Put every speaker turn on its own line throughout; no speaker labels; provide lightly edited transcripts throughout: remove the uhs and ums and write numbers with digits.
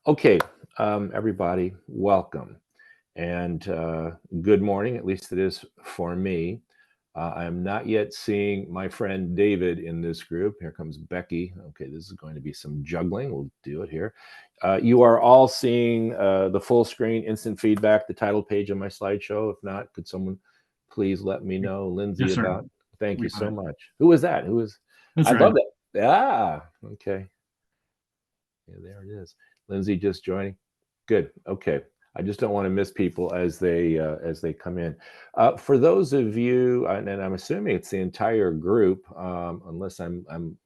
Okay, everybody, welcome. And good morning, at least it is for me. I am not yet seeing my friend David in this group. Here comes Becky. Okay, this is going to be some juggling. We'll do it here. You are all seeing the full screen instant feedback, the title page of my slideshow. If not, could someone please let me know, Lindsay,
Yes, sir.
about? Thank
We
you
got
so
it.
much. Who was that? Who was?
That's
I love
right.
that. Ah, okay. Yeah, there it is. Lindsay just joining. Good. Okay. I just don't want to miss people as they come in. For those of you, and I'm assuming it's the entire group, unless I'm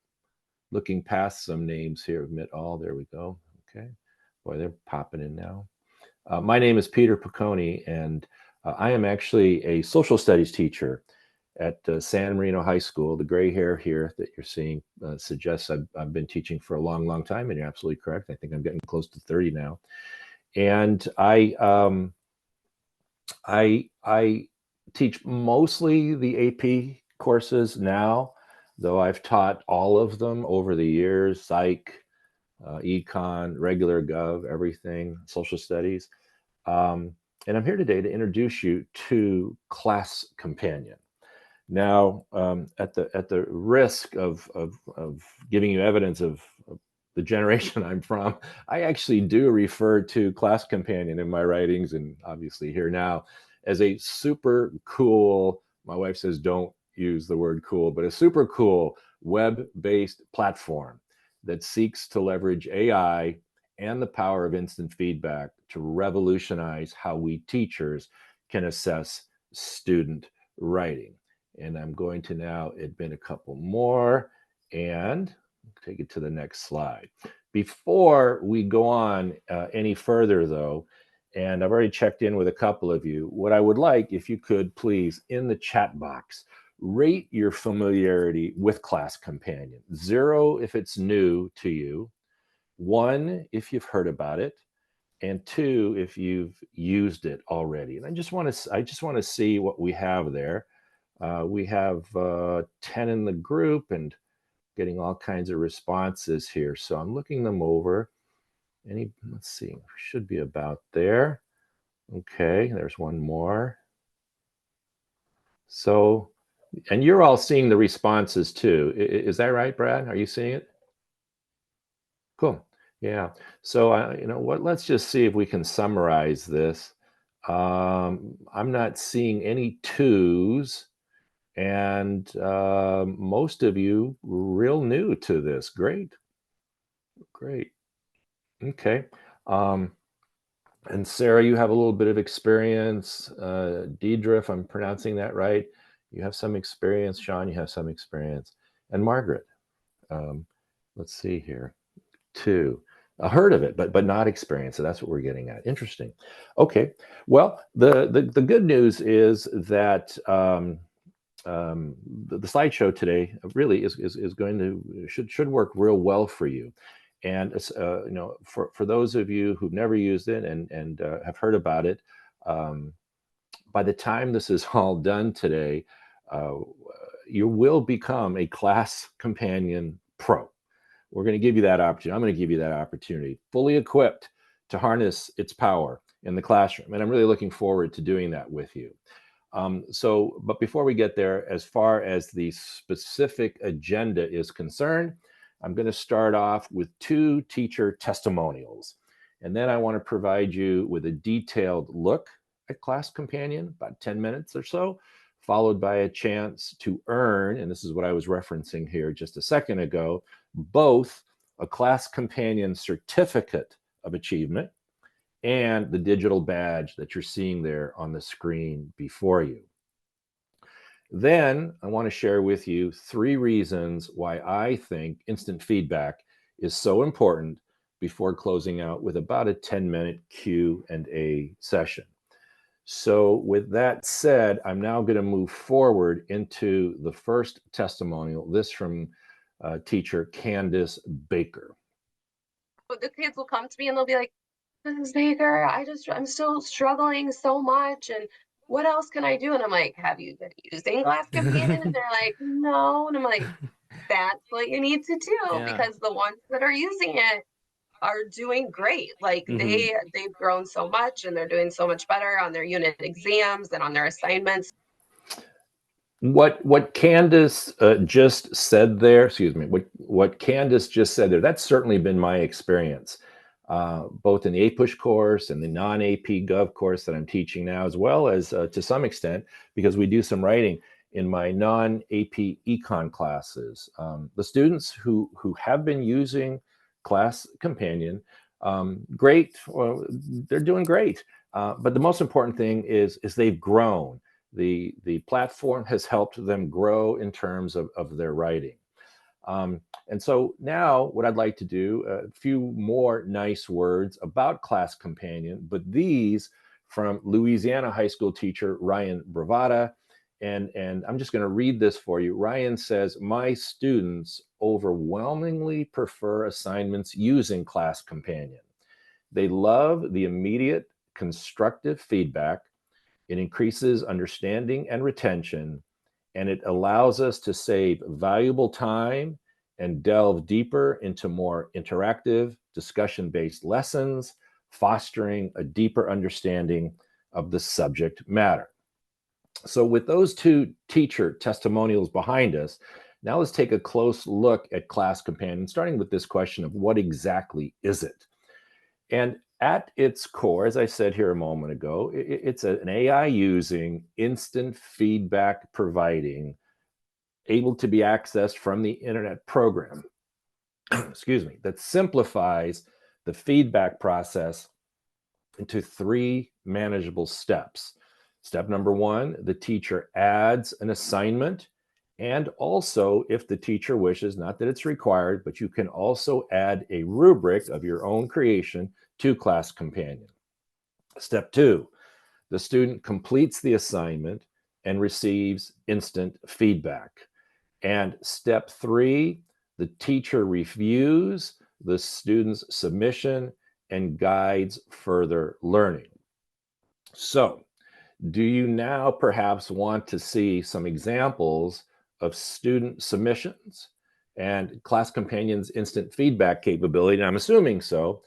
looking past some names here. Admit all. There we go. Okay. Boy, they're popping in now. My name is Peter Paccone, and I am actually a social studies teacher at San Marino High School. The gray hair here that you're seeing suggests I've been teaching for a long, long time, and you're absolutely correct. I think I'm getting close to 30 now. And I teach mostly the AP courses now, though I've taught all of them over the years: psych, econ, regular gov, everything, social studies. Um, and I'm here today to introduce you to Class Companion. Now, at the risk of giving you evidence of the generation I'm from, I actually do refer to Class Companion in my writings, and obviously here now, as a super cool. My wife says don't use the word cool, but a super cool web-based platform that seeks to leverage AI and the power of instant feedback to revolutionize how we teachers can assess student writing. And I'm going to now admit a couple more and take it to the next slide. Before we go on any further, though, and I've already checked in with a couple of you, what I would like, if you could please, in the chat box, rate your familiarity with Class Companion. 0 if it's new to you, 1 if you've heard about it, and 2 if you've used it already. And I just want to see what we have there. We have 10 in the group and getting all kinds of responses here. So I'm looking them over. Let's see, should be about there. Okay, there's one more. So, and you're all seeing the responses too. Is that right, Brad? Are you seeing it? Cool. Yeah. So, you know what? Let's just see if we can summarize this. I'm not seeing any twos. And most of you real new to this. Great, great. Okay. Um, and Sarah, you have a little bit of experience. Deidre, if I'm pronouncing that right, you have some experience. Sean, you have some experience. And Margaret, um, let's see here, two. I heard of it, but not experience. So that's what we're getting at. Interesting. Okay. Well, the good news is that the slideshow today really is going to should work real well for you. And you know, for those of you who've never used it and have heard about it, um, by the time this is all done today, uh, you will become a Class Companion Pro. We're going to give you that opportunity. I'm going to give you that opportunity, fully equipped to harness its power in the classroom. And I'm really looking forward to doing that with you. But before we get there, as far as the specific agenda is concerned, I'm going to start off with 2 teacher testimonials. And then I want to provide you with a detailed look at Class Companion, about 10 minutes or so, followed by a chance to earn, and this is what I was referencing here just a second ago, both a Class Companion certificate of achievement and the digital badge that you're seeing there on the screen before you. Then I want to share with you 3 reasons why I think instant feedback is so important before closing out with about a 10-minute Q&A session. So with that said, I'm now going to move forward into the first testimonial, this from teacher Candace Baker.
But the kids will come to me and they'll be like, Mrs. Baker, I'm still struggling so much. And what else can I do? And I'm like, have you been using Glass Companion? And they're like, no. And I'm like, that's what you need to do
Yeah.
because the ones that are using it are doing great. Like
Mhm.
they've grown so much and they're doing so much better on their unit exams and on their assignments.
What Candace just said there, excuse me, what Candace just said there, that's certainly been my experience, both in the APUSH course and the non-AP Gov course that I'm teaching now, as well as to some extent, because we do some writing in my non-AP Econ classes. The students who have been using Class Companion, great, well, they're doing great. But the most important thing is they've grown. The platform has helped them grow in terms of their writing. And so now what I'd like to do, a few more nice words about Class Companion, but these from Louisiana high school teacher Ryan Bravata. And I'm just going to read this for you. Ryan says, my students overwhelmingly prefer assignments using Class Companion. They love the immediate constructive feedback. It increases understanding and retention, and it allows us to save valuable time and delve deeper into more interactive, discussion-based lessons, fostering a deeper understanding of the subject matter. So with those two teacher testimonials behind us, now let's take a close look at Class Companion, starting with this question of what exactly is it? And at its core, as I said here a moment ago, it's an AI using, instant feedback providing, able to be accessed from the internet program, excuse me, that simplifies the feedback process into 3 manageable steps. Step number 1, the teacher adds an assignment. And also, if the teacher wishes, not that it's required, but you can also add a rubric of your own creation to Class Companion. Step 2, the student completes the assignment and receives instant feedback. And step 3, the teacher reviews the student's submission and guides further learning. So, do you now perhaps want to see some examples of student submissions and Class Companion's instant feedback capability? And I'm assuming so.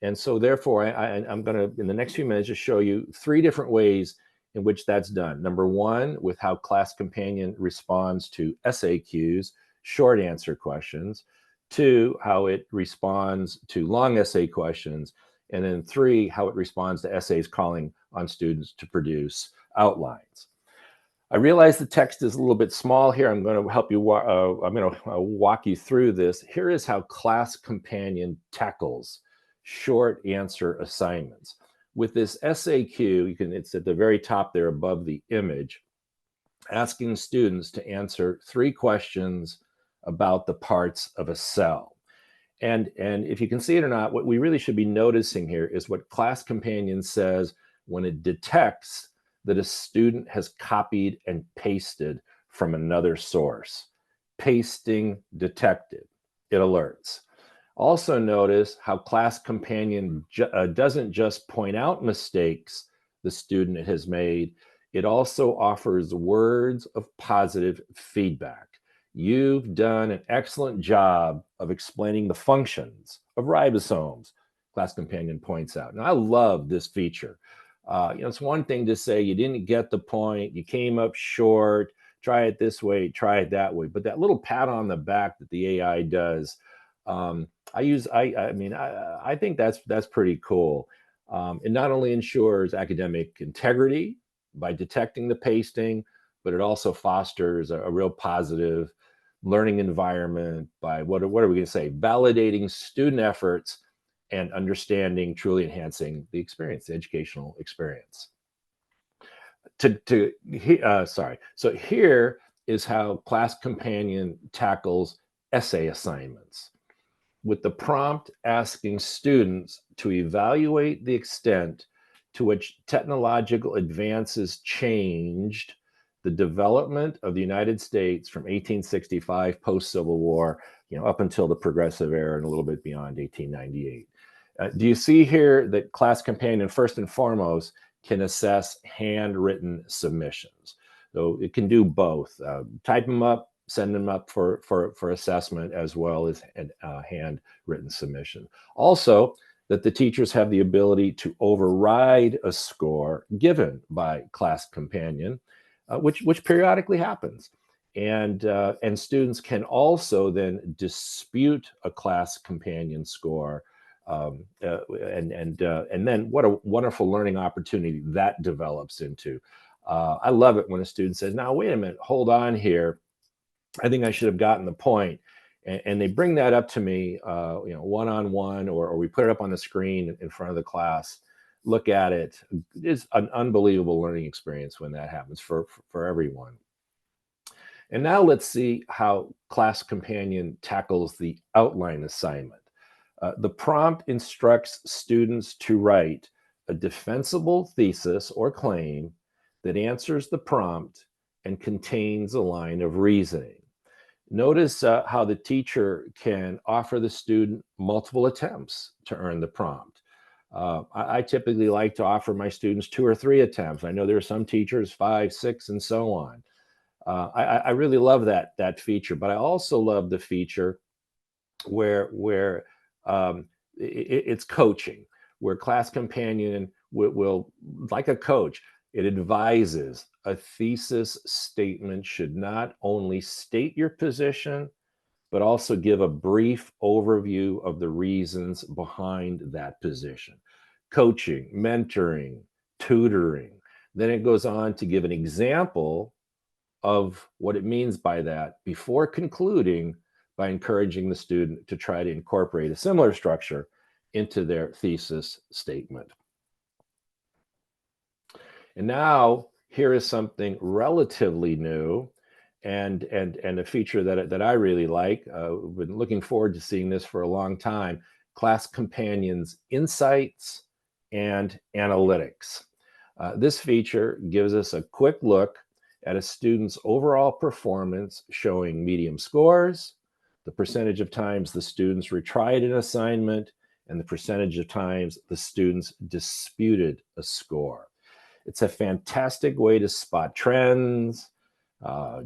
And so therefore, I'm going to, in the next few minutes, just show you 3 different ways in which that's done. Number 1, with how Class Companion responds to SAQs, short answer questions. 2, how it responds to long essay questions. And then 3, how it responds to essays calling on students to produce outlines. I realize the text is a little bit small here. I'm going to help you. I'm going to walk you through this. Here is how Class Companion tackles short answer assignments. With this SAQ, it's at the very top there above the image, asking students to answer 3 questions about the parts of a cell. And if you can see it or not, what we really should be noticing here is what Class Companion says when it detects that a student has copied and pasted from another source. Pasting detected. It alerts. Also notice how Class Companion doesn't just point out mistakes the student has made, it also offers words of positive feedback. You've done an excellent job of explaining the functions of ribosomes, Class Companion points out. And I love this feature. It's one thing to say you didn't get the point, you came up short, try it this way, try it that way. But that little pat on the back that the AI does, I think that's pretty cool. It not only ensures academic integrity by detecting the pasting, but it also fosters a real positive learning environment by what are we going to say? Validating student efforts and understanding, truly enhancing the experience, the educational experience. So here is how Class Companion tackles essay assignments, with the prompt asking students to evaluate the extent to which technological advances changed the development of the United States from 1865 post-Civil War, up until the Progressive Era and a little bit beyond 1898. Do you see here that Class Companion, first and foremost, can assess handwritten submissions? So it can do both. Type them up, send them up for assessment as well as handwritten submission. Also, that the teachers have the ability to override a score given by class companion, which periodically happens. And students can also then dispute a class companion score, and then what a wonderful learning opportunity that develops into. I love it when a student says, "Now wait a minute, hold on here. I think I should have gotten the point." And they bring that up to me, one-on-one, or we put it up on the screen in front of the class. Look at it. It's an unbelievable learning experience when that happens for everyone. And now let's see how Class Companion tackles the outline assignment. The prompt instructs students to write a defensible thesis or claim that answers the prompt and contains a line of reasoning. Notice how the teacher can offer the student multiple attempts to earn the prompt. I typically like to offer my students 2 or 3 attempts. I know there are some teachers 5, 6, and so on. I really love that feature, but I also love the feature where it's coaching, where Class Companion will, like a coach, it advises a thesis statement should not only state your position, but also give a brief overview of the reasons behind that position. Coaching, mentoring, tutoring. Then it goes on to give an example of what it means by that before concluding by encouraging the student to try to incorporate a similar structure into their thesis statement. And now here is something relatively new and a feature that I really like. We've been looking forward to seeing this for a long time. Class Companions Insights and Analytics. This feature gives us a quick look at a student's overall performance, showing medium scores, the percentage of times the students retried an assignment, and the percentage of times the students disputed a score. It's a fantastic way to spot trends,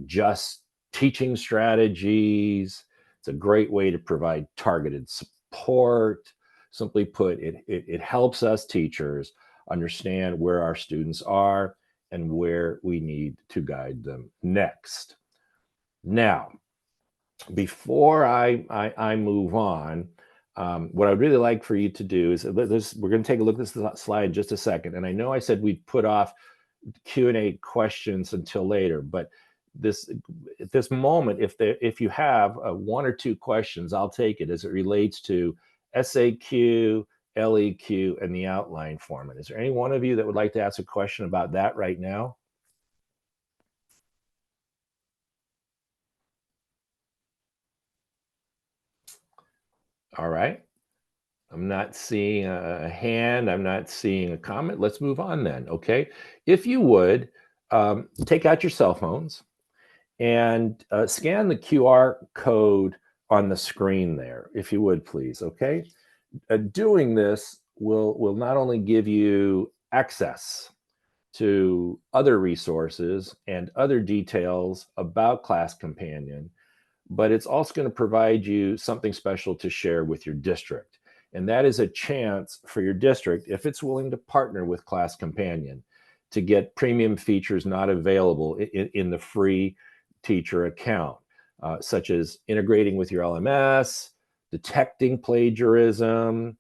just teaching strategies. It's a great way to provide targeted support. Simply put, it helps us teachers understand where our students are and where we need to guide them next. Now, before I move on, what I'd really like for you to do is we're going to take a look at this slide in just a second. And I know I said we'd put off Q&A questions until later, but at this moment, if you have 1 or 2 questions, I'll take it as it relates to SAQ, LEQ, and the outline format. Is there any one of you that would like to ask a question about that right now? All right. I'm not seeing a hand. I'm not seeing a comment. Let's move on then, okay? If you would, take out your cell phones and scan the QR code on the screen there, if you would, please, okay? Doing this will not only give you access to other resources and other details about Class Companion, but it's also going to provide you something special to share with your district. And that is a chance for your district, if it's willing to partner with Class Companion, to get premium features not available in the free teacher account, such as integrating with your LMS, detecting plagiarism,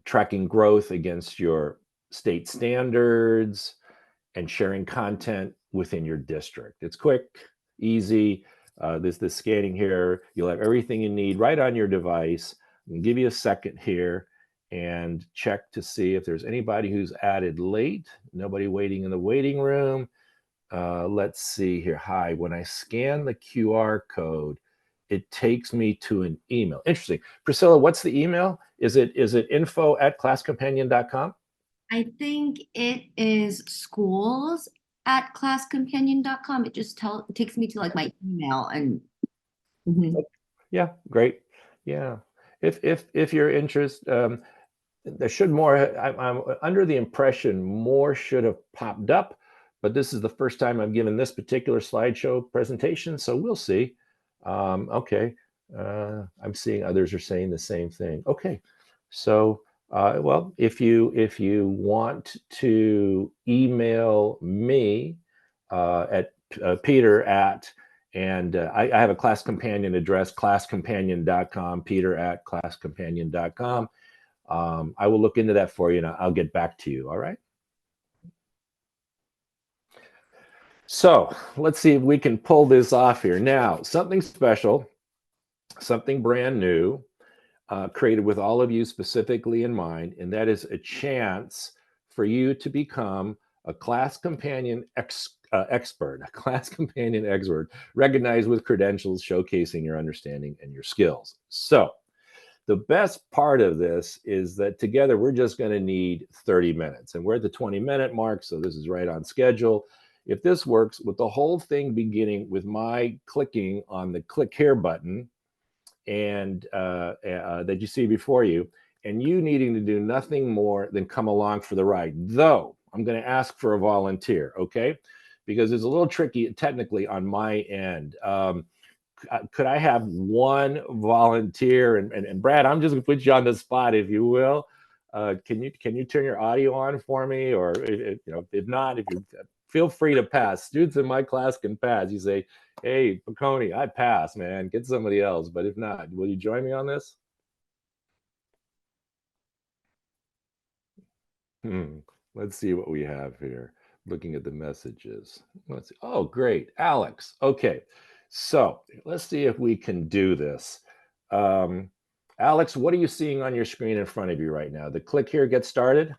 tracking growth against your state standards, and sharing content within your district. It's quick, easy. This scanning here, you'll have everything you need right on your device. I'll give you a second here and check to see if there's anybody who's added late. Nobody waiting in the waiting room. Let's see here. Hi, when I scan the QR code, it takes me to an email. Interesting. Priscilla, what's the email? Is it info@classcompanion.com?
I think it is schools@classcompanion.com. It just takes me to like my email and
Yeah, great. Yeah. If you're interested, there should more. I'm under the impression more should have popped up, but this is the first time I've given this particular slideshow presentation, so we'll see. Okay, I'm seeing others are saying the same thing. Okay, so well, if you want to email me at Peter at, and I have a class companion address, classcompanion.com, Peter at classcompanion.com. I will look into that for you and I'll get back to you. All right. So let's see if we can pull this off here. Now, something special, something brand new, created with all of you specifically in mind, and that is a chance for you to become a class companion expert, a class companion expert, recognized with credentials showcasing your understanding and your skills. So the best part of this is that together we're just going to need 30 minutes, and we're at the 20-minute mark, so this is right on schedule. If this works, with the whole thing beginning with my clicking on the click here button and that you see before you, and you needing to do nothing more than come along for the ride. Though I'm going to ask for a volunteer, okay? Because it's a little tricky technically on my end. Could I have one volunteer? And Brad, I'm just going to put you on the spot, if you will. Can you turn your audio on for me, or if not, if you feel free to pass. Students in my class can pass. You say, hey, Paccone, I pass, man. Get somebody else. But if not, will you join me on this? Let's see what we have here. Looking at the messages. Let's see. Oh, great. Alex. Okay. So let's see if we can do this. Alex, what are you seeing on your screen in front of you right now? The click here get started?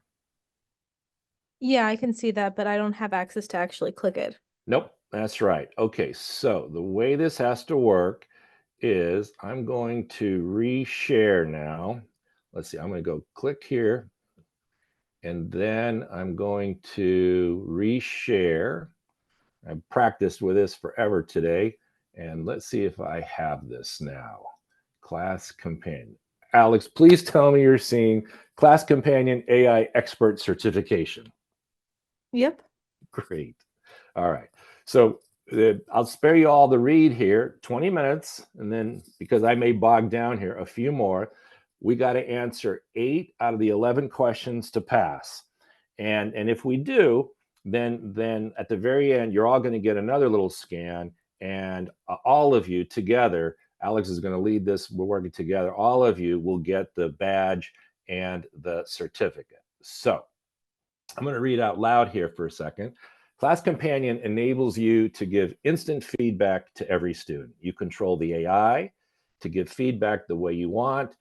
Yeah, I can see that, but I don't have access to actually click it.
Nope, that's right. Okay, so the way this has to work is I'm going to reshare now. Let's see, I'm going to go click here, and then I'm going to reshare. I've practiced with this forever today, and let's see if I have this now. Class Companion. Alex, please tell me you're seeing Class Companion AI Expert Certification.
Yep.
Great. All right. So I'll spare you all the read here, 20 minutes. And then because I may bog down here, a few more. We got to answer 8 out of the 11 questions to pass. And if we do, then at the very end, you're all going to get another little scan. And all of you together, Alex is going to lead this. We're working together. All of you will get the badge and the certificate. So I'm going to read out loud here for a second. Class Companion enables you to give instant feedback to every student. You control the AI to give feedback the way you want.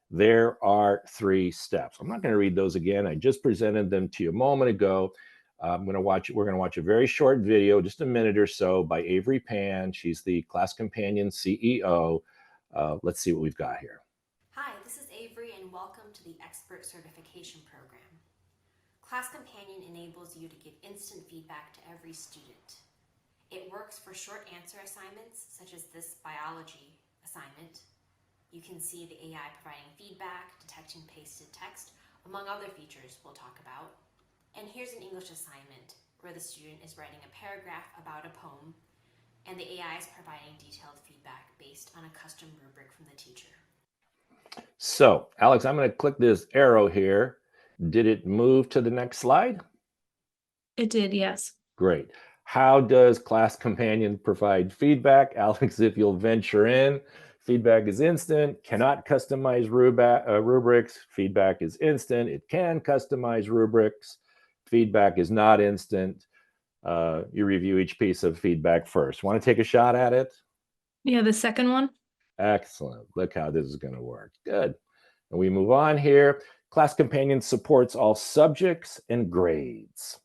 There are 3 steps. I'm not going to read those again. I just presented them to you a moment ago. We're going to watch a very short video, just a minute or so, by Avery Pan. She's the Class Companion CEO. Let's see what we've got here.
Hi, this is Avery, and welcome to the Expert Certification Program. Class Companion enables you to give instant feedback to every student. It works for short answer assignments, such as this biology assignment. You can see the AI providing feedback, detecting pasted text, among other features we'll talk about. And here's an English assignment where the student is writing a paragraph about a poem, and the AI is providing detailed feedback based on a custom rubric from the teacher.
So, Alex, I'm going to click this arrow here. Did it move to the next slide?
It did, yes.
Great. How does Class Companion provide feedback? Alex, if you'll venture in, feedback is instant, cannot customize rubrics. Feedback is instant, it can customize rubrics. Feedback is not instant. You review each piece of feedback first. Want to take a shot at it?
Yeah, the second one.
Excellent. Look how this is going to work. Good. And we move on here. Class Companion supports all subjects and grades.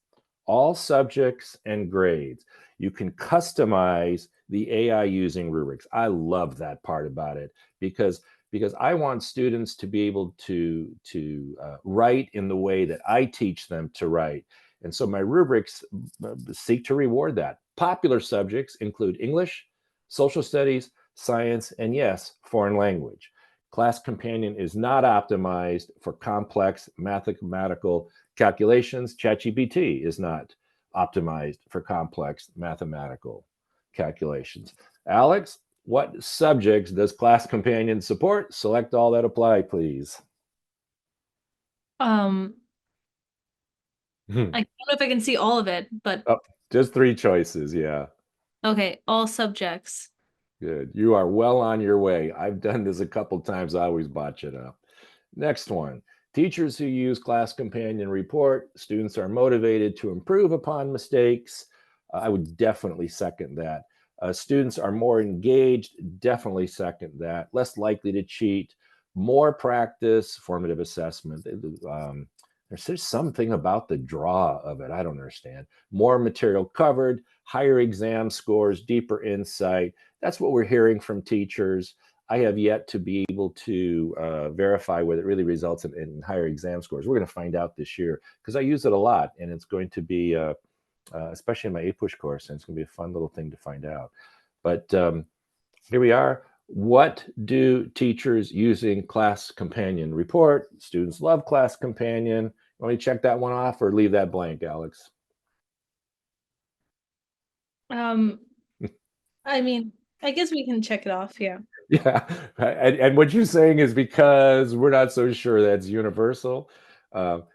All subjects and grades. You can customize the AI using rubrics. I love that part about it because I want students to be able to write in the way that I teach them to write. And so my rubrics seek to reward that. Popular subjects include English, social studies, science, and yes, foreign language. Class Companion is not optimized for complex mathematical calculations. ChatGPT is not optimized for complex mathematical calculations. Alex, what subjects does Class Companion support? Select all that apply, please.
I don't know if I can see all of it, but
Oh, just 3 choices, yeah.
okay, all subjects.
Good. You are well on your way. I've done this a couple times. I always botch it up. Next one. Teachers who use Class Companion report, students are motivated to improve upon mistakes. I would definitely second that. Students are more engaged, definitely second that. Less likely to cheat, more practice, formative assessment. There's something about the draw of it. I don't understand. More material covered, higher exam scores, deeper insight. That's what we're hearing from teachers. I have yet to be able to verify whether it really results in higher exam scores. We're going to find out this year because I use it a lot, and it's going to be, especially in my APUSH course, and it's going to be a fun little thing to find out. But here we are. What do teachers using Class Companion report? Students love Class Companion. Want me to check that one off or leave that blank, Alex?
I mean, I guess we can check it off, yeah.
Yeah, and what you're saying is because we're not so sure that's universal.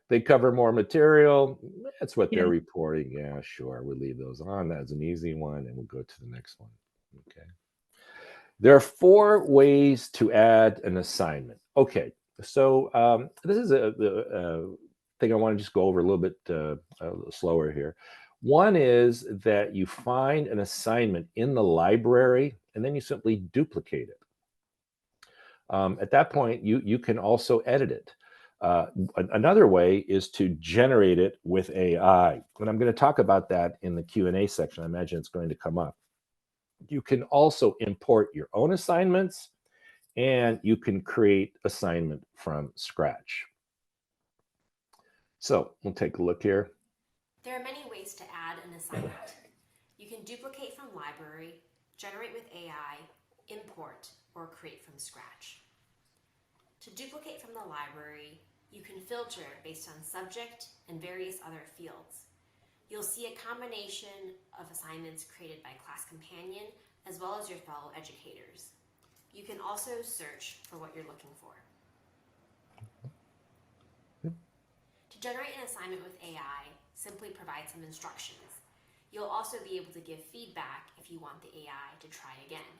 They cover more material. That's what they're
Yeah.
reporting. Yeah, sure. We'll leave those on. That's an easy one, and we'll go to the next one. Okay. There are 4 ways to add an assignment. Okay, so this is a thing I want to just go over a little bit slower here. One is that you find an assignment in the library and then you simply duplicate it. At that point, you can also edit it. Another way is to generate it with AI. And I'm going to talk about that in the Q&A section. I imagine it's going to come up. You can also import your own assignments, and you can create assignment from scratch. So we'll take a look here.
There are many ways to add an assignment. You can duplicate from library, generate with AI, import, or create from scratch. To duplicate from the library, you can filter based on subject and various other fields. You'll see a combination of assignments created by Class Companion as well as your fellow educators. You can also search for what you're looking for. To generate an assignment with AI, simply provide some instructions. You'll also be able to give feedback if you want the AI to try again.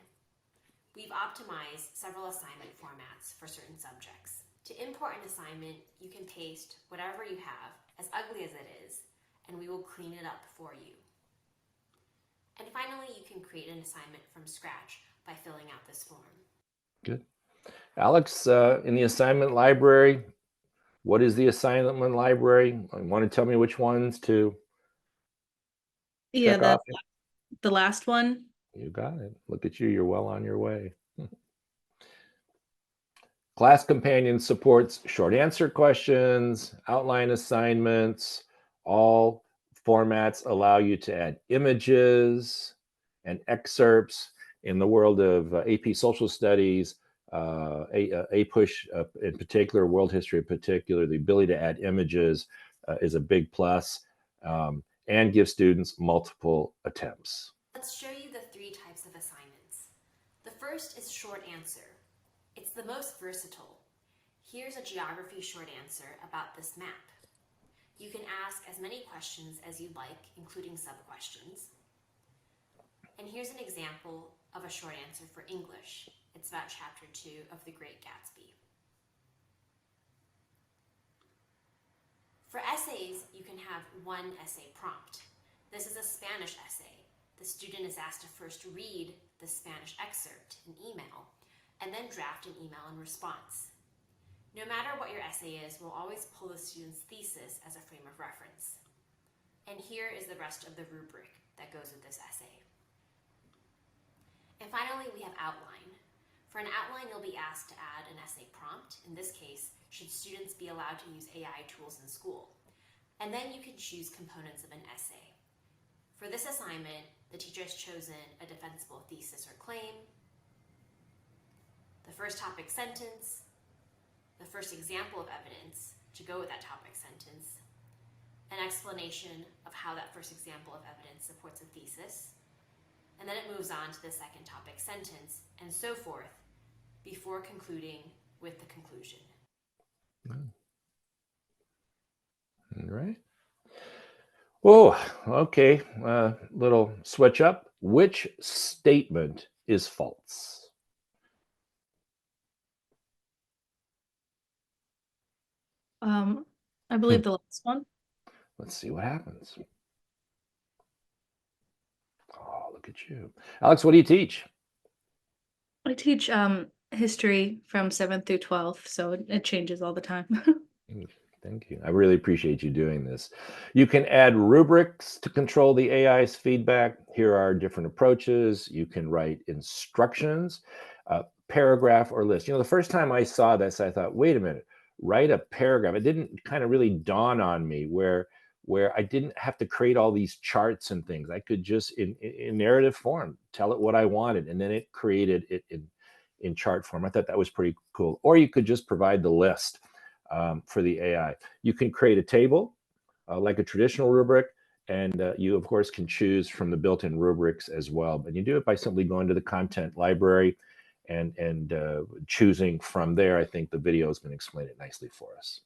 We've optimized several assignment formats for certain subjects. To import an assignment, you can paste whatever you have, as ugly as it is, and we will clean it up for you. And finally, you can create an assignment from scratch by filling out this form.
Good. Alex, in the assignment library, what is the assignment library? Want to tell me which ones to check off?
The last one.
You got it. Look at you. You're well on your way. Class Companion supports short answer questions, outline assignments. All formats allow you to add images and excerpts. In the world of AP Social Studies, APUSH in particular, World History in particular, the ability to add images is a big plus and give students multiple attempts.
Let's show you the 3 types of assignments. The first is short answer. It's the most versatile. Here's a geography short answer about this map. You can ask as many questions as you'd like, including sub-questions. And here's an example of a short answer for English. It's about chapter 2 of The Great Gatsby. For essays, you can have one essay prompt. This is a Spanish essay. The student is asked to first read the Spanish excerpt in email, and then draft an email in response. No matter what your essay is, we'll always pull the student's thesis as a frame of reference. And here is the rest of the rubric that goes with this essay. And finally, we have outline. For an outline, you'll be asked to add an essay prompt. In this case, should students be allowed to use AI tools in school? And then you can choose components of an essay. For this assignment, the teacher has chosen a defensible thesis or claim, the first topic sentence, the first example of evidence to go with that topic sentence, an explanation of how that first example of evidence supports a thesis, and then it moves on to the second topic sentence, and so forth, before concluding with the conclusion.
All right. Oh, okay. Little switch up. Which statement is false?
I believe the last one.
Let's see what happens. Oh, look at you. Alex, what do you teach?
I teach history from 7th through 12th, so it changes all the time.
Thank you. I really appreciate you doing this. You can add rubrics to control the AI's feedback. Here are different approaches. You can write instructions, paragraph or list. You know, the first time I saw this, I thought, wait a minute, write a paragraph. It didn't kind of really dawn on me where I didn't have to create all these charts and things. I could just in narrative form tell it what I wanted, and then it created it in chart form. I thought that was pretty cool. Or you could just provide the list for the AI. You can create a table like a traditional rubric, and you of course can choose from the built-in rubrics as well. But you do it by simply going to the content library and choosing from there. I think the video is going to explain it nicely for us.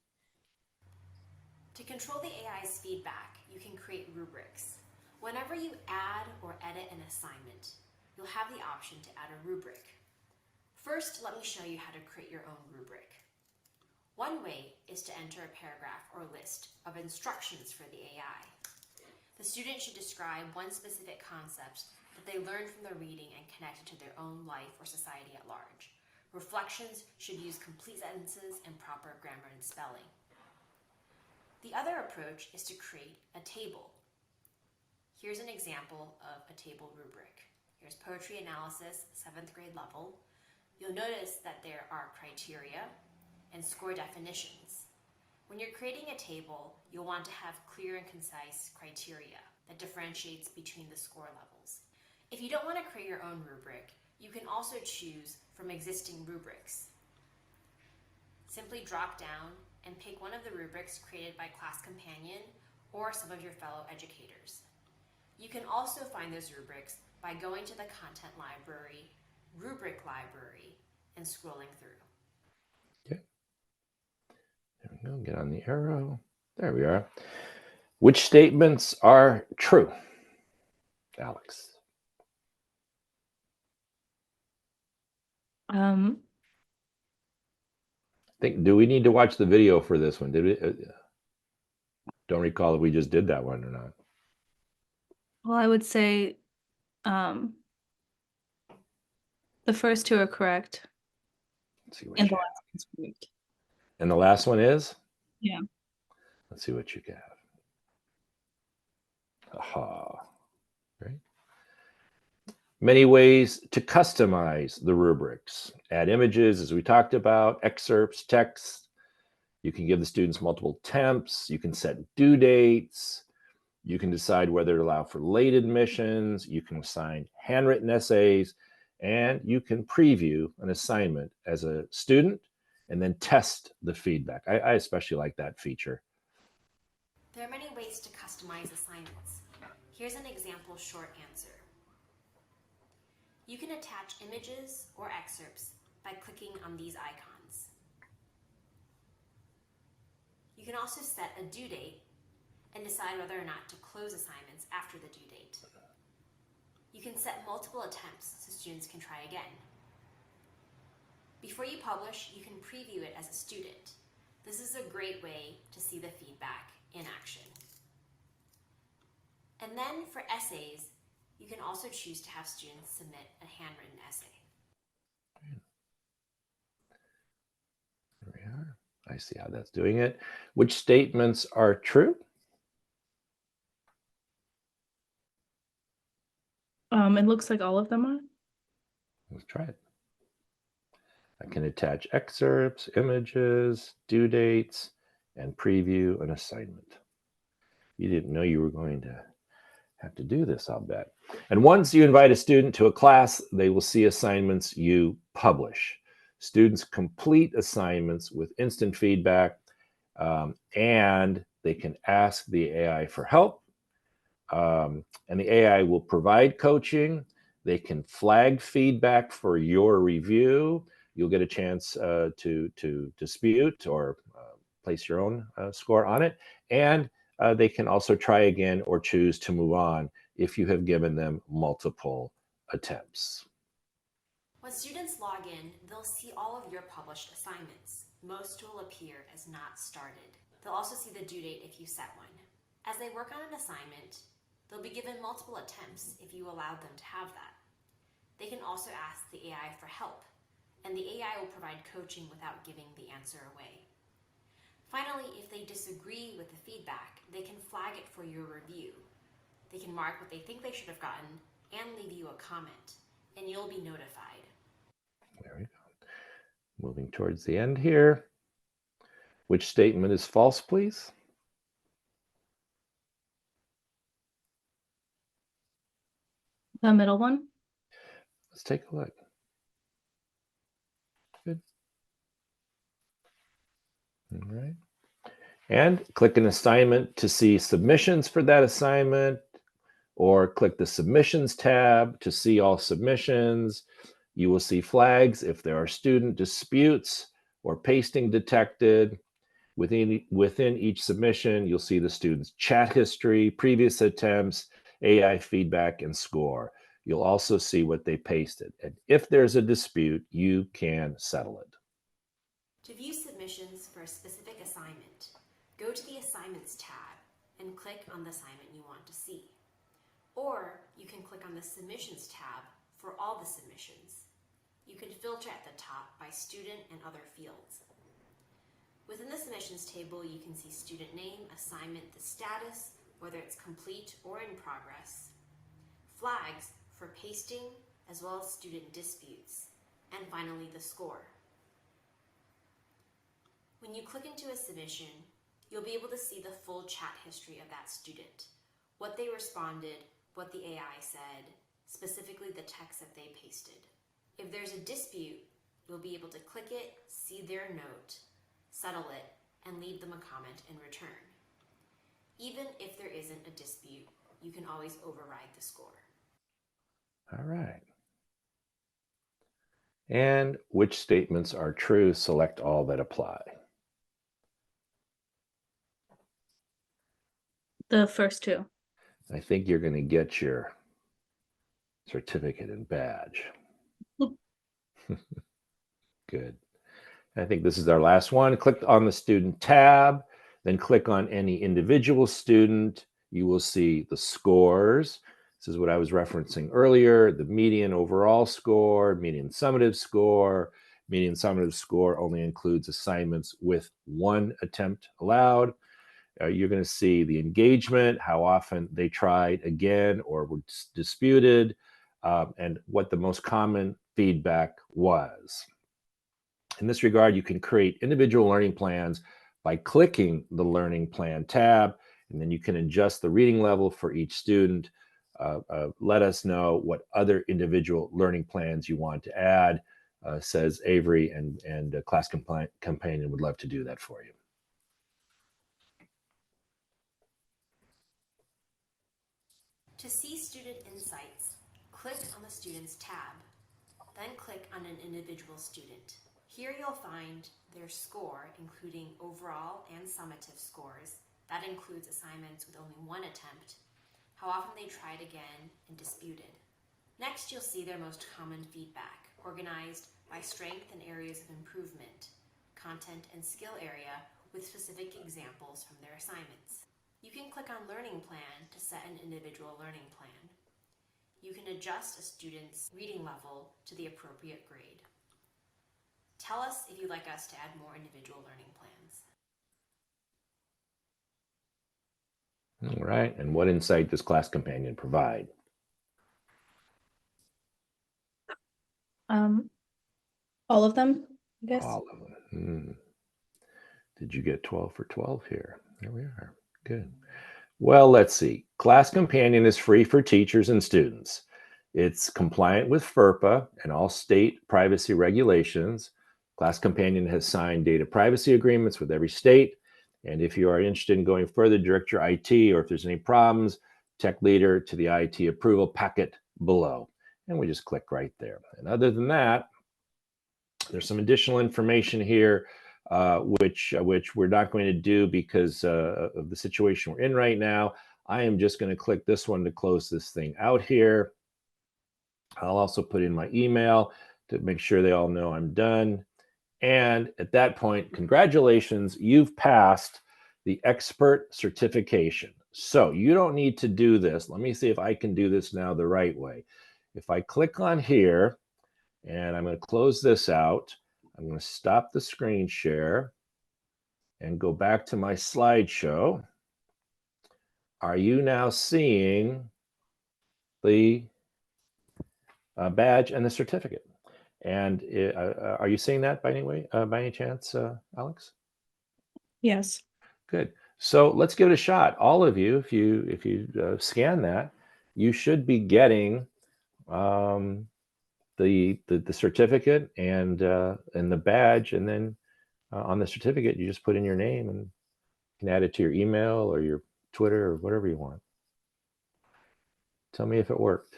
To control the AI's feedback, you can create rubrics. Whenever you add or edit an assignment, you'll have the option to add a rubric. First, let me show you how to create your own rubric. One way is to enter a paragraph or list of instructions for the AI. The student should describe one specific concept that they learned from the reading and connect it to their own life or society at large. Reflections should use complete sentences and proper grammar and spelling. The other approach is to create a table. Here's an example of a table rubric. Here's poetry analysis, 7th grade level. You'll notice that there are criteria and score definitions. When you're creating a table, you'll want to have clear and concise criteria that differentiates between the score levels. If you don't want to create your own rubric, you can also choose from existing rubrics. Simply drop down and pick one of the rubrics created by Class Companion or some of your fellow educators. You can also find those rubrics by going to the content library, rubric library, and scrolling through.
Okay. There we go. Get on the arrow. There we are. Which statements are true? Alex. Do we need to watch the video for this one? Did we? Don't recall if we just did that one or not.
Well, I would say the first two are correct.
Let's see what
And
you
the
have.
last one's correct.
And the last one is?
Yeah.
Let's see what you have. Aha. Great. Many ways to customize the rubrics. Add images, as we talked about, excerpts, text. You can give the students multiple attempts. You can set due dates. You can decide whether to allow for late admissions. You can assign handwritten essays. And you can preview an assignment as a student and then test the feedback. I especially like that feature.
There are many ways to customize assignments. Here's an example short answer. You can attach images or excerpts by clicking on these icons. You can also set a due date and decide whether or not to close assignments after the due date. You can set multiple attempts so students can try again. Before you publish, you can preview it as a student. This is a great way to see the feedback in action. And then for essays, you can also choose to have students submit a handwritten essay.
There we are. I see how that's doing it. Which statements are true?
It looks like all of them are.
Let's try it. I can attach excerpts, images, due dates, and preview an assignment. You didn't know you were going to have to do this, I'll bet. And once you invite a student to a class, they will see assignments you publish. Students complete assignments with instant feedback, and they can ask the AI for help. And the AI will provide coaching. They can flag feedback for your review. You'll get a chance to dispute or place your own score on it. And they can also try again or choose to move on if you have given them multiple attempts.
When students log in, they'll see all of your published assignments. Most will appear as not started. They'll also see the due date if you set one. As they work on an assignment, they'll be given multiple attempts if you allow them to have that. They can also ask the AI for help, and the AI will provide coaching without giving the answer away. Finally, if they disagree with the feedback, they can flag it for your review. They can mark what they think they should have gotten and leave you a comment, and you'll be notified.
There we go. Moving towards the end here. Which statement is false, please?
The middle one.
Let's take a look. Good. All right. And click an assignment to see submissions for that assignment, or click the submissions tab to see all submissions. You will see flags if there are student disputes or pasting detected. Within each submission, you'll see the student's chat history, previous attempts, AI feedback, and score. You'll also see what they pasted. And if there's a dispute, you can settle it.
To view submissions for a specific assignment, go to the Assignments tab and click on the assignment you want to see. Or you can click on the Submissions tab for all the submissions. You can filter at the top by student and other fields. Within the submissions table, you can see student name, assignment, the status, whether it's complete or in progress, flags for pasting, as well as student disputes, and finally the score. When you click into a submission, you'll be able to see the full chat history of that student, what they responded, what the AI said, specifically the text that they pasted. If there's a dispute, you'll be able to click it, see their note, settle it, and leave them a comment in return. Even if there isn't a dispute, you can always override the score.
All right. And which statements are true? Select all that apply.
The first two.
I think you're going to get your certificate and badge. Good. I think this is our last one. Click on the student tab, then click on any individual student. You will see the scores. This is what I was referencing earlier, the median overall score, median summative score. Median summative score only includes assignments with one attempt allowed. You're going to see the engagement, how often they tried again or were disputed, and what the most common feedback was. In this regard, you can create individual learning plans by clicking the Learning Plan tab, and then you can adjust the reading level for each student. Let us know what other individual learning plans you want to add, says Avery, and Class Companion would love to do that for you.
To see student insights, click on the Students tab, then click on an individual student. Here you'll find their score, including overall and summative scores. That includes assignments with only one attempt, how often they tried again and disputed. Next, you'll see their most common feedback, organized by strength and areas of improvement, content and skill area with specific examples from their assignments. You can click on Learning Plan to set an individual learning plan. You can adjust a student's reading level to the appropriate grade. Tell us if you'd like us to add more individual learning plans.
All right, and what insight does Class Companion provide?
All of them, I guess.
All of them. Did you get 12 for 12 here? There we are. Good. Well, let's see. Class Companion is free for teachers and students. It's compliant with FERPA and all state privacy regulations. Class Companion has signed data privacy agreements with every state, And if you are interested in going further, direct your IT, or if there's any problems, tech leader to the IT approval packet below. And we just click right there. And other than that, there's some additional information here, which we're not going to do because of the situation we're in right now. I am just going to click this one to close this thing out here. I'll also put in my email to make sure they all know I'm done. And at that point, congratulations, you've passed the expert certification. So you don't need to do this. Let me see if I can do this now the right way. If I click on here, and I'm going to close this out, I'm going to stop the screen share and go back to my slideshow. Are you now seeing the badge and the certificate? And are you seeing that by any chance, Alex?
Yes.
Good. So let's give it a shot. All of you, if you scan that, you should be getting the certificate and the badge, and then on the certificate you just put in your name and you can add it to your email or your Twitter or whatever you want. Tell me if it worked.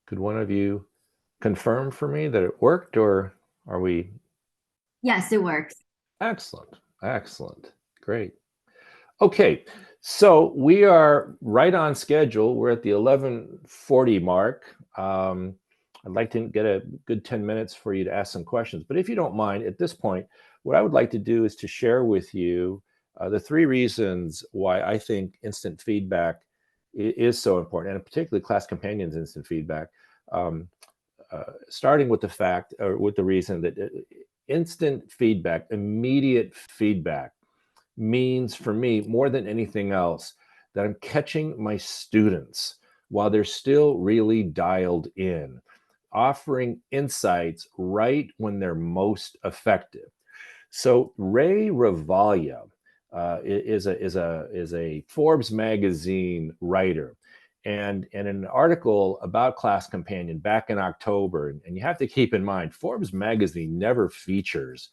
Could one of you confirm for me that it worked, or are we?
Yes, it works.
Excellent. Excellent. Great. Okay, so we are right on schedule. We're at the 11:40 mark. I'd like to get a good 10 minutes for you to ask some questions. But if you don't mind, at this point, what I would like to do is to share with you the 3 reasons why I think instant feedback is so important, and particularly Class Companion's instant feedback. Starting with the fact, or with the reason that instant feedback, immediate feedback, means for me more than anything else that I'm catching my students while they're still really dialed in, offering insights right when they're most effective. So Ray Ravalia is a Forbes magazine writer, and in an article about Class Companion back in October, and you have to keep in mind, Forbes magazine never features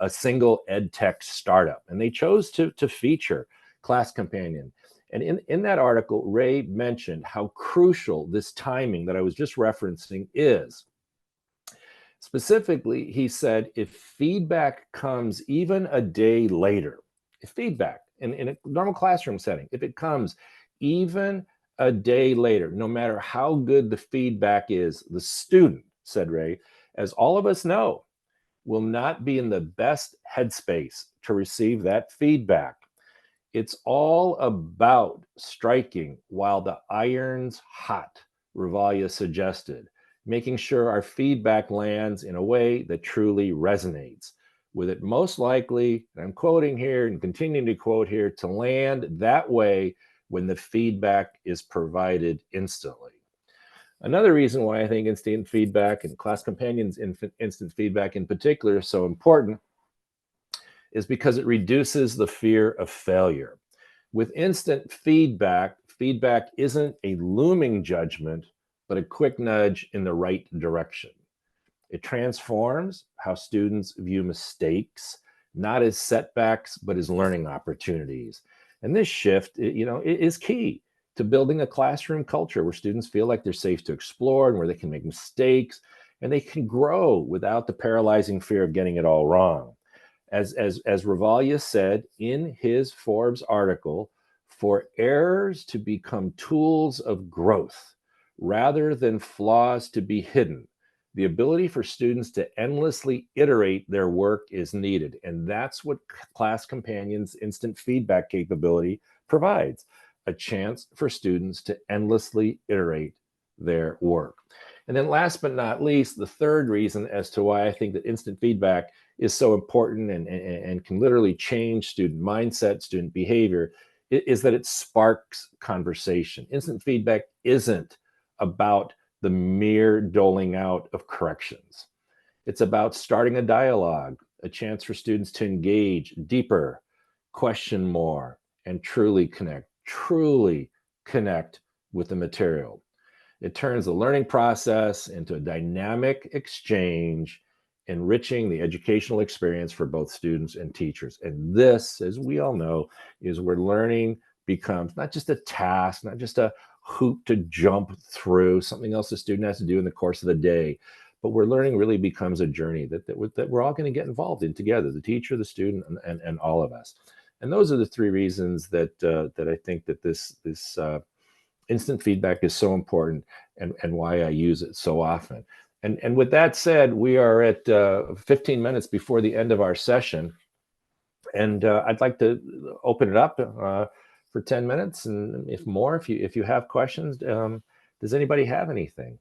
a single ed tech startup, and they chose to feature Class Companion. And in that article, Ray mentioned how crucial this timing that I was just referencing is. Specifically, he said, if feedback comes even a day later, if feedback in a normal classroom setting, if it comes even a day later, no matter how good the feedback is, the student, said Ray, as all of us know, will not be in the best headspace to receive that feedback. It's all about striking while the iron's hot, Ravalia suggested, making sure our feedback lands in a way that truly resonates, with it most likely, and I'm quoting here and continuing to quote here, to land that way when the feedback is provided instantly. Another reason why I think instant feedback and Class Companion's instant feedback in particular is so important is because it reduces the fear of failure. With instant feedback, feedback isn't a looming judgment, but a quick nudge in the right direction. It transforms how students view mistakes, not as setbacks, but as learning opportunities. And this shift, is key to building a classroom culture where students feel like they're safe to explore and where they can make mistakes and they can grow without the paralyzing fear of getting it all wrong. As Ravalia said in his Forbes article, for errors to become tools of growth rather than flaws to be hidden, the ability for students to endlessly iterate their work is needed. And that's what Class Companion's instant feedback capability provides, a chance for students to endlessly iterate their work. And then last but not least, the third reason as to why I think that instant feedback is so important and can literally change student mindset, student behavior, is that it sparks conversation. Instant feedback isn't about the mere doling out of corrections. It's about starting a dialogue, a chance for students to engage deeper, question more, and truly connect with the material. It turns the learning process into a dynamic exchange, enriching the educational experience for both students and teachers. And this, as we all know, is where learning becomes not just a task, not just a hoop to jump through, something else the student has to do in the course of the day, but where learning really becomes a journey that we're all going to get involved in together, the teacher, the student, and all of us. And those are the three reasons that I think that this instant feedback is so important, and why I use it so often. And with that said, we are at 15 minutes before the end of our session, and I'd like to open it up for 10 minutes, and if more, if you have questions. Does anybody have anything?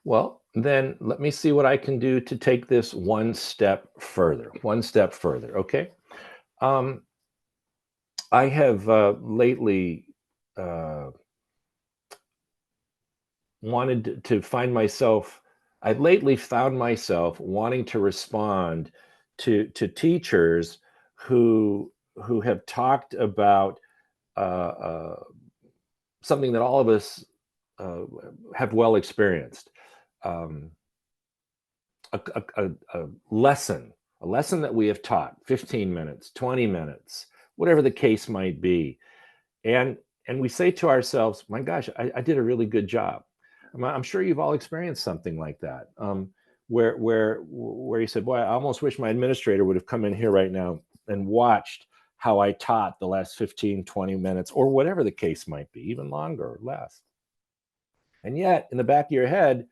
Well, then let me see what I can do to take this one step further. Okay. I have lately wanted to find myself. I've lately found myself wanting to respond to teachers who have talked about something that all of us have well experienced. A lesson that we have taught, 15 minutes, 20 minutes, whatever the case might be. And we say to ourselves, my gosh, I did a really good job. I'm sure you've all experienced something like that, where you said, boy, I almost wish my administrator would have come in here right now and watched how I taught the last 15, 20 minutes, or whatever the case might be, even longer or less. And yet, in the back of your head,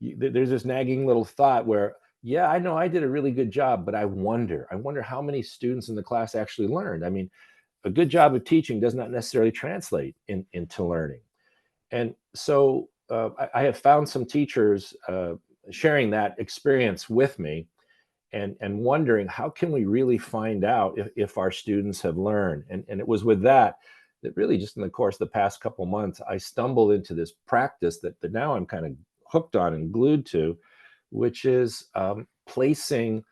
there's this nagging little thought where, yeah, I know I did a really good job, but I wonder how many students in the class actually learned. I mean, a good job of teaching does not necessarily translate into learning. And so I have found some teachers sharing that experience with me, and wondering, how can we really find out if our students have learned? And it was with that really, just in the course of the past couple months, I stumbled into this practice that now I'm kind of hooked on and glued to, which is placing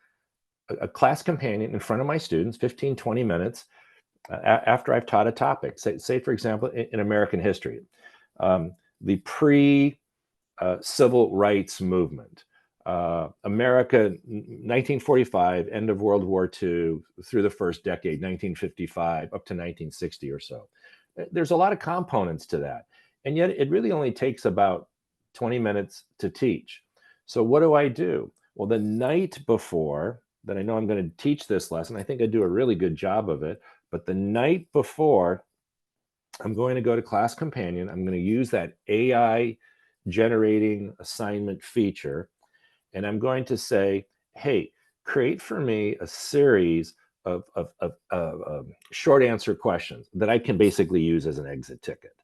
a class companion in front of my students, 15, 20 minutes after I've taught a topic. Say for example, in American history, the pre-civil rights movement, America, 1945, end of World War II, through the first decade, 1955, up to 1960 or so. There's a lot of components to that. And yet it really only takes about 20 minutes to teach. So what do? Well, the night before that I know I'm going to teach this lesson, I think I do a really good job of it. But the night before, I'm going to go to Class Companion. I'm going to use that AI generating assignment feature. And I'm going to say, hey, create for me a series of short answer questions that I can basically use as an exit ticket.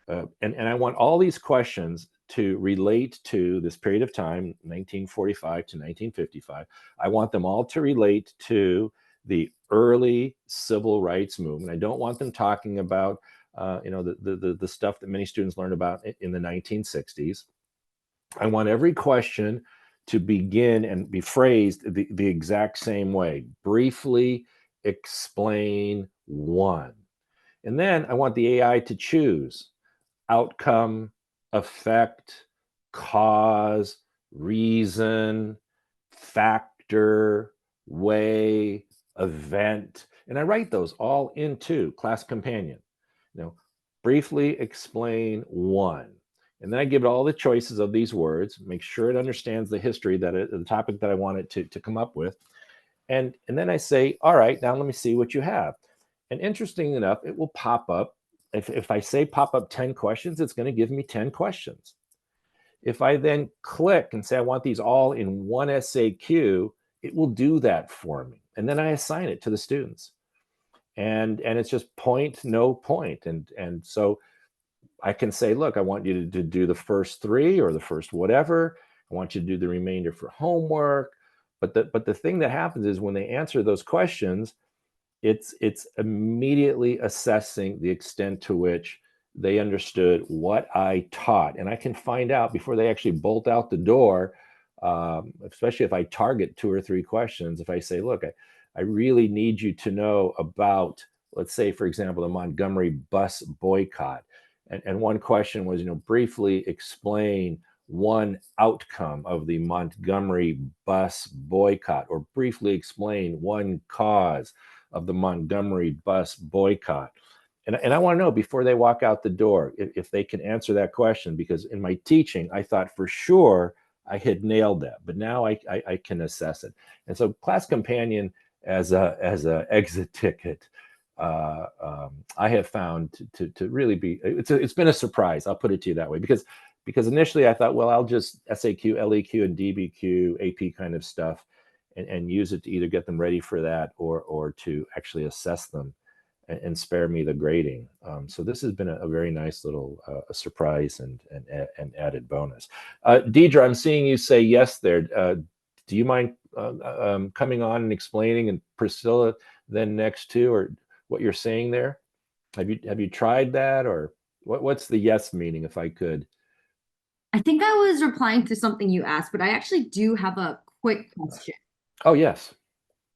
And I want all these questions to relate to this period of time, 1945 to 1955. I want them all to relate to the early civil rights movement. I don't want them talking about the stuff that many students learned about in the 1960s. I want every question to begin and be phrased the exact same way. Briefly explain one. And then I want the AI to choose outcome, effect, cause, reason, factor, way, event. And I write those all into Class Companion. Briefly explain one. And then I give it all the choices of these words, make sure it understands the history, the topic that I want it to come up with. And then I say, all right, now let me see what you have. And interesting enough, it will pop up. If I say pop up 10 questions, it's going to give me 10 questions. If I then click and say I want these all in one SAQ, it will do that for me. And then I assign it to the students. And it's just point, no point. And so I can say, look, I want you to do the first three or the first whatever. I want you to do the remainder for homework. But the thing that happens is when they answer those questions, it's immediately assessing the extent to which they understood what I taught. And I can find out before they actually bolt out the door, especially if I target 2 or 3 questions. If I say, look, I really need you to know about, let's say, for example, the Montgomery bus boycott. And one question was, briefly explain one outcome of the Montgomery bus boycott, or briefly explain one cause of the Montgomery bus boycott. And I want to know before they walk out the door if they can answer that question, because in my teaching, I thought for sure I had nailed that, but now I can assess it. And so Class Companion as a exit ticket, I have found to really be, it's been a surprise. I'll put it to you that way, because initially I thought, well, I'll just SAQ, LEQ, and DBQ, AP kind of stuff, and use it to either get them ready for that or to actually assess them and spare me the grading. So this has been a very nice little surprise and added bonus. Deidre, I'm seeing you say yes there. Do you mind coming on and explaining, and Priscilla then next too, or what you're saying there? Have you tried that, or what's the yes meaning, if I could?
I think I was replying to something you asked, but I actually do have a quick question.
Oh, yes.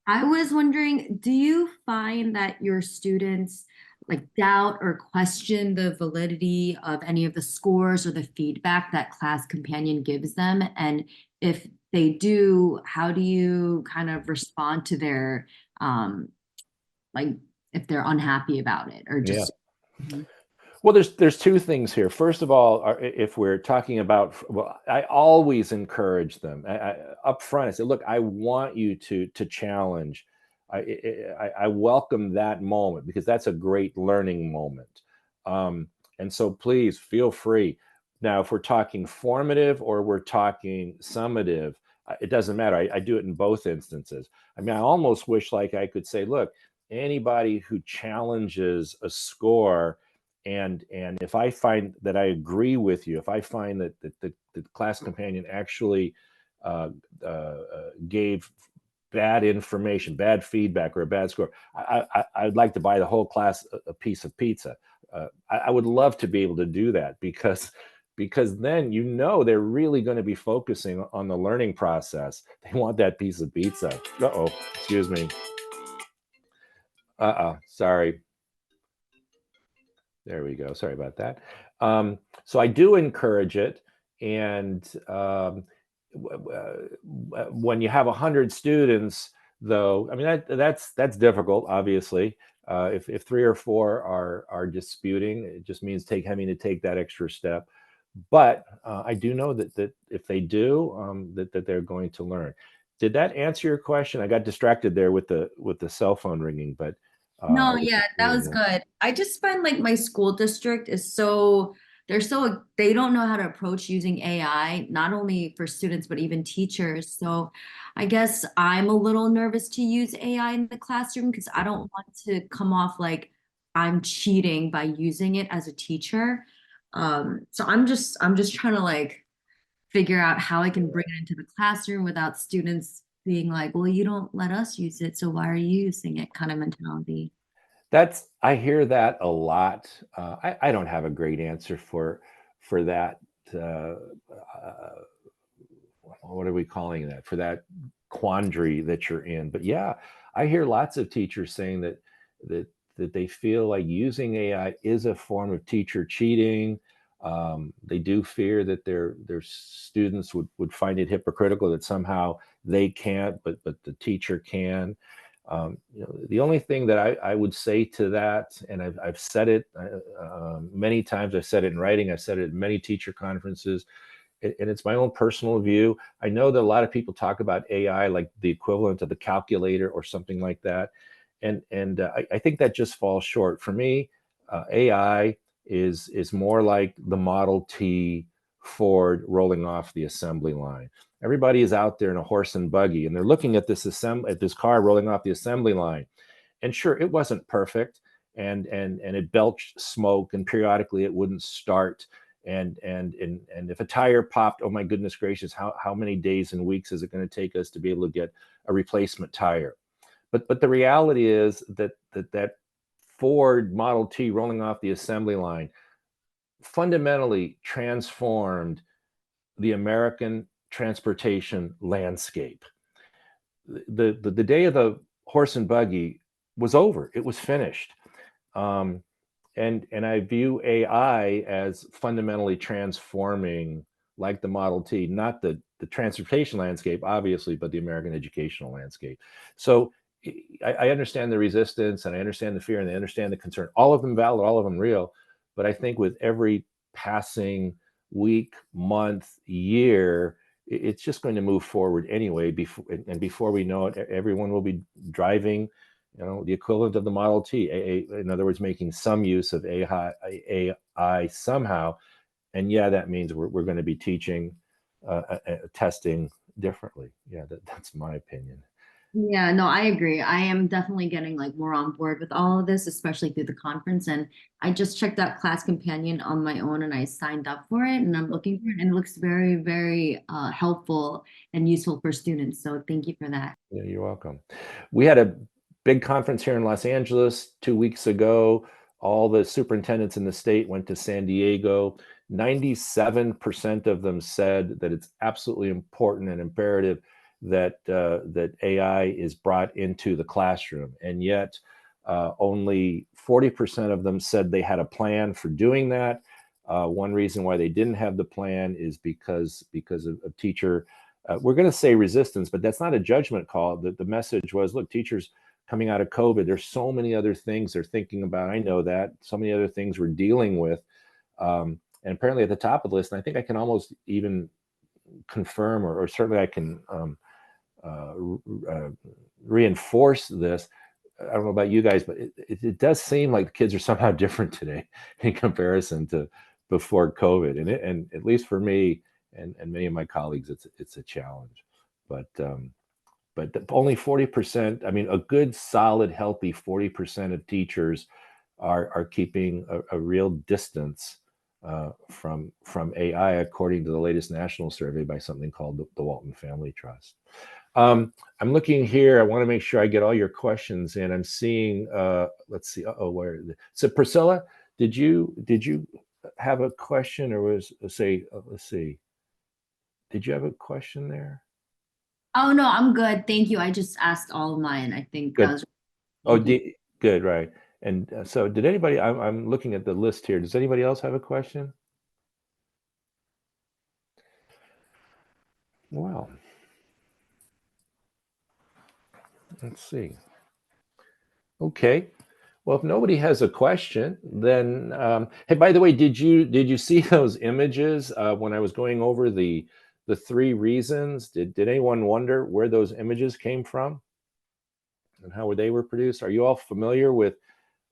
I was wondering, do you find that your students like doubt or question the validity of any of the scores or the feedback that Class Companion gives them? And if they do, how do you kind of respond to their, like if they're unhappy about it or just?
Yeah. Well, there's 2 things here. First of all, if we're talking about, well, I always encourage them up front. I say, look, I want you to challenge. I welcome that moment, because that's a great learning moment. And so please feel free. Now, if we're talking formative or we're talking summative, it doesn't matter. I do it in both instances. I mean, I almost wish like I could say, look, anybody who challenges a score, and if I find that I agree with you, if I find that the Class Companion actually gave bad information, bad feedback, or a bad score, I'd like to buy the whole class a piece of pizza. I would love to be able to do that, because then they're really going to be focusing on the learning process. They want that piece of pizza. Uh-oh, excuse me. Sorry. There we go. Sorry about that. So I do encourage it. And when you have 100 students, though, I mean, that's difficult, obviously. If 3 or 4 are disputing, it just means having to take that extra step. But I do know that if they do, that they're going to learn. Did that answer your question? I got distracted there with the cell phone ringing, but
No, yeah, that was good. I just find like my school district is they don't know how to approach using AI, not only for students, but even teachers. So I guess I'm a little nervous to use AI in the classroom, because I don't want to come off like I'm cheating by using it as a teacher. So I'm just trying to like figure out how I can bring it into the classroom without students being like, well, you don't let us use it, so why are you using it, kind of mentality.
I hear that a lot. I don't have a great answer for that. What are we calling that? For that quandary that you're in. But yeah, I hear lots of teachers saying that they feel like using AI is a form of teacher cheating. They do fear that their students would find it hypocritical that somehow they can't, but the teacher can. The only thing that I would say to that, and I've said it many times, I've said it in writing, I've said it at many teacher conferences, and it's my own personal view. I know that a lot of people talk about AI like the equivalent of the calculator or something like that, and I think that just falls short. For me, AI is more like the Model T Ford rolling off the assembly line. Everybody is out there in a horse and buggy, and they're looking at this car rolling off the assembly line. And sure, it wasn't perfect, and it belched smoke, and periodically it wouldn't start. And if a tire popped, oh my goodness gracious, how many days and weeks is it going to take us to be able to get a replacement tire? But the reality is that Ford Model T rolling off the assembly line fundamentally transformed the American transportation landscape. The day of the horse and buggy was over. It was finished. And I view AI as fundamentally transforming, like the Model T, not the transportation landscape, obviously, but the American educational landscape. So I understand the resistance, and I understand the fear, and I understand the concern. All of them valid, all of them real. But I think with every passing week, month, year, it's just going to move forward anyway. Before we know it, everyone will be driving, the equivalent of the Model T. In other words, making some use of AI somehow. And yeah, that means we're going to be teaching, testing differently. Yeah, that's my opinion.
Yeah, no, I agree. I am definitely getting like more on board with all of this, especially through the conference. And I just checked out Class Companion on my own and I signed up for it and I'm looking for it. And it looks very, very helpful and useful for students. So thank you for that.
Yeah, you're welcome. We had a big conference here in Los Angeles 2 weeks ago. All the superintendents in the state went to San Diego. 97% of them said that it's absolutely important and imperative that AI is brought into the classroom. And yet only 40% of them said they had a plan for doing that. One reason why they didn't have the plan is because of teacher, we're going to say resistance, but that's not a judgment call. The message was, look, teachers coming out of COVID, there's so many other things they're thinking about. I know that. So many other things we're dealing with. And apparently at the top of the list, and I think I can almost even confirm, or certainly I can reinforce this. I don't know about you guys, but it does seem like the kids are somehow different today in comparison to before COVID. And at least for me and many of my colleagues, it's a challenge. But only 40%, I mean, a good, solid, healthy 40% of teachers are keeping a real distance from AI, according to the latest national survey by something called the Walton Family Trust. I'm looking here. I want to make sure I get all your questions in. I'm seeing, let's see. So Priscilla, did you have a question, or let's see. Did you have a question there?
Oh, no, I'm good. Thank you. I just asked all of mine. I think
Good.
that was.
Good, right. And so did anybody, I'm looking at the list here. Does anybody else have a question? Well, let's see. Okay. Well, if nobody has a question, then hey, by the way, did you see those images when I was going over the 3 reasons? Did anyone wonder where those images came from and how they were produced? Are you all familiar with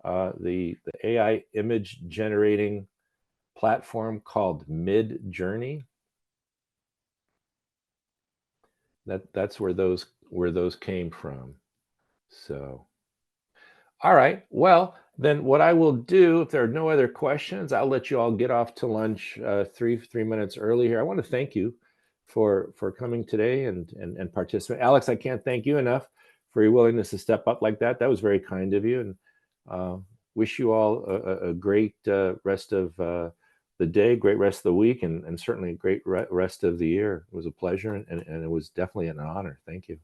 the AI image generating platform called Midjourney? That's where those came from. So, all right. Well, then what I will do, if there are no other questions, I'll let you all get off to lunch 3 minutes early here. I want to thank you for coming today and participating. Alex, I can't thank you enough for your willingness to step up like that. That was very kind of you, and wish you all a great rest of the day, great rest of the week, and certainly a great rest of the year. It was a pleasure, and it was definitely an honor. Thank you.